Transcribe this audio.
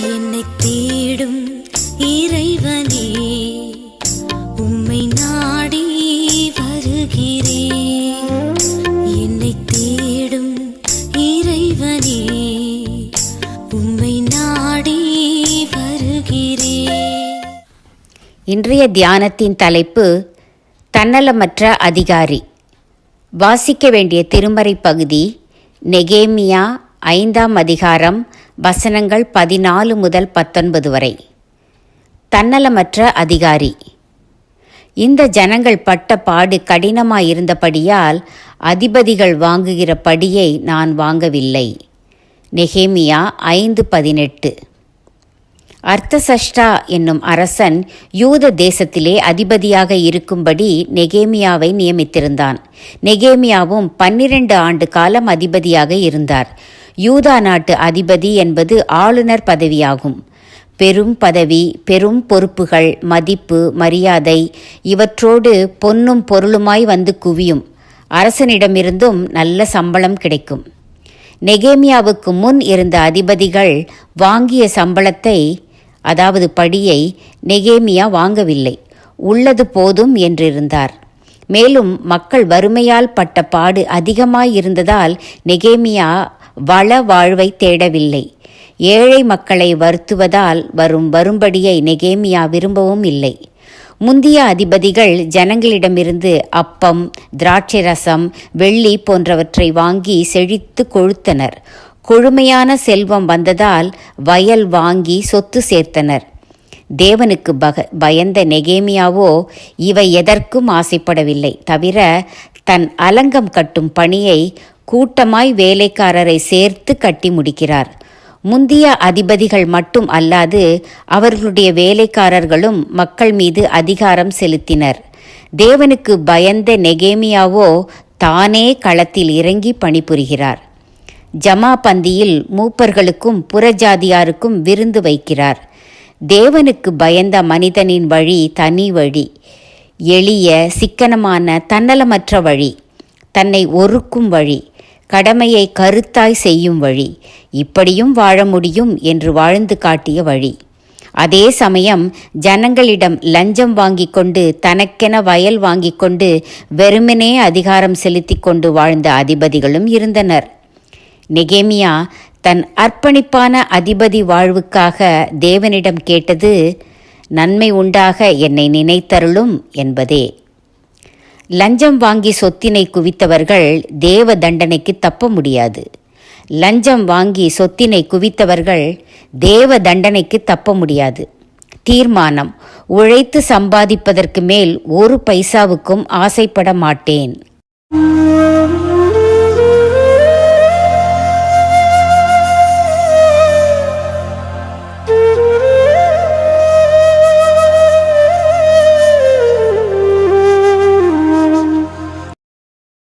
என்னை தேடும் இறைவனே, உம்மை நாடி வருகிறேன். என்னை தேடும் இறைவனே, உம்மை நாடி வருகிறேன். இன்றைய தியானத்தின் தலைப்பு தன்னலமற்ற அதிகாரி. வாசிக்க வேண்டிய திருமறை பகுதி நெகேமியா 5ஆம் அதிகாரம், வசனங்கள் 14 முதல் 19 வரை. தன்னலமற்ற அதிகாரி. இந்த ஜனங்கள் பட்ட பாடு கடினமாயிருந்தபடியால் அதிபதிகள் வாங்குகிற படியை நான் வாங்கவில்லை. நெகேமியா 5:18. அர்த்தசஷ்டா என்னும் அரசன் யூத தேசத்திலே அதிபதியாக இருக்கும்படி நெகேமியாவை நியமித்திருந்தான். நெகேமியாவும் 12 ஆண்டு காலம் அதிபதியாக இருந்தார். யூதா நாட்டு அதிபதி என்பது ஆளுநர் பதவியாகும். பெரும் பதவி, பெரும் பொறுப்புகள், மதிப்பு, மரியாதை இவற்றோடு பொன்னும் பொருளுமாய் வந்து குவியும். அரசனிடமிருந்தும் நல்ல சம்பளம் கிடைக்கும். நெகேமியாவுக்கு முன் இருந்த அதிபதிகள் வாங்கிய சம்பளத்தை, அதாவது படியை, நெகேமியா வாங்கவில்லை. உள்ளது போதும் என்றிருந்தார். மேலும் மக்கள் வறுமையால் பட்ட பாடு அதிகமாயிருந்ததால் நெகேமியா வள வாழ்வை தேடவில்லை. ஏழை மக்களை வருத்துவதால் வரும்படியை நெகேமியா விரும்பவும் இல்லை. முந்திய அதிபதிகள் ஜனங்களிடமிருந்து அப்பம், திராட்சை ரசம், வெள்ளி போன்றவற்றை வாங்கி செழித்து கொழுத்தனர். கொழுமையான செல்வம் வந்ததால் வயல் வாங்கி சொத்து சேர்த்தனர். தேவனுக்கு பயந்த நெகேமியாவோ இவை எதற்கும் ஆசைப்படவில்லை. தவிர தன் அலங்கம் கட்டும் பணியை கூட்டமாய் வேலைக்காரரை சேர்த்து கட்டி முடிக்கிறார். முந்திய அதிபதிகள் மட்டும் அல்லாது அவர்களுடைய வேலைக்காரர்களும் மக்கள் மீது அதிகாரம் செலுத்தினர். தேவனுக்கு பயந்த நெகேமியாவோ தானே களத்தில் இறங்கி பணிபுரிகிறார். ஜமா பந்தியில் மூப்பர்களுக்கும் புறஜாதியாருக்கும் விருந்து வைக்கிறார். தேவனுக்கு பயந்த மனிதனின் வழி தனி வழி, எளிய சிக்கனமான தன்னலமற்ற வழி, தன்னை ஒறுக்கும் வழி, கடமையை கருத்தாய் செய்யும் வழி, இப்படியும் வாழ முடியும் என்று வாழ்ந்து காட்டிய வழி. அதே சமயம் ஜனங்களிடம் லஞ்சம் வாங்கி கொண்டு, தனக்கென வயல் வாங்கி கொண்டு, வெறுமனே அதிகாரம் செலுத்தி கொண்டு வாழ்ந்த அதிபதிகளும் இருந்தனர். நெகேமியா தன் அர்ப்பணிப்பான அதிபதி வாழ்வுக்காக தேவனிடம் கேட்டது, நன்மை உண்டாக என்னை நினைத்தருளும் என்பதே. லஞ்சம் வாங்கி சொத்தினை குவித்தவர்கள் தேவ தண்டனைக்கு தப்ப முடியாது. லஞ்சம் வாங்கி சொத்தினை குவித்தவர்கள் தேவ தண்டனைக்கு தப்ப முடியாது. தீர்மானம்: உழைத்து சம்பாதிப்பதற்கு மேல் ஒரு பைசாவுக்கும் ஆசைப்பட மாட்டேன்.